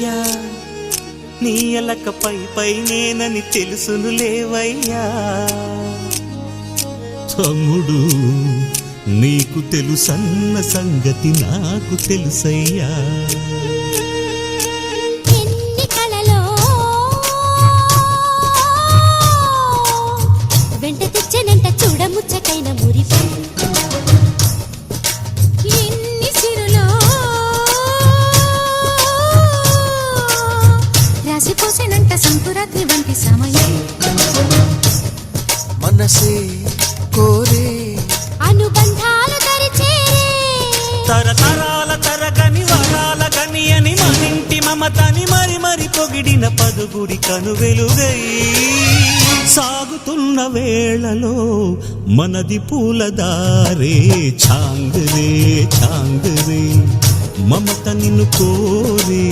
yeah నీ ఎలక పై నేనని తెలుసును లేవయ్యా తమ్ముడు నీకు తెలుసన్న సంగతి నాకు తెలుసయ్యా ఎన్ని కలలో వెంట తెచ్చనంట చూడముచ్చటైన మురిపం ఎన్ని సిరులో రాసిపోసేనంట సంకురాత్రి వంటి సమయం మనసే కోరే అనుబంధాలు తరిచేరే తరతరాల తరగని వరాల గని అని మనింటి మమతని మరి మరి పొగిడిన పదుగుడి కను వెలుగై సాగుతున్న వేళలో మనది పూలదారే ఛాంగరే ఛాంగరే మమత నిన్ను కోరే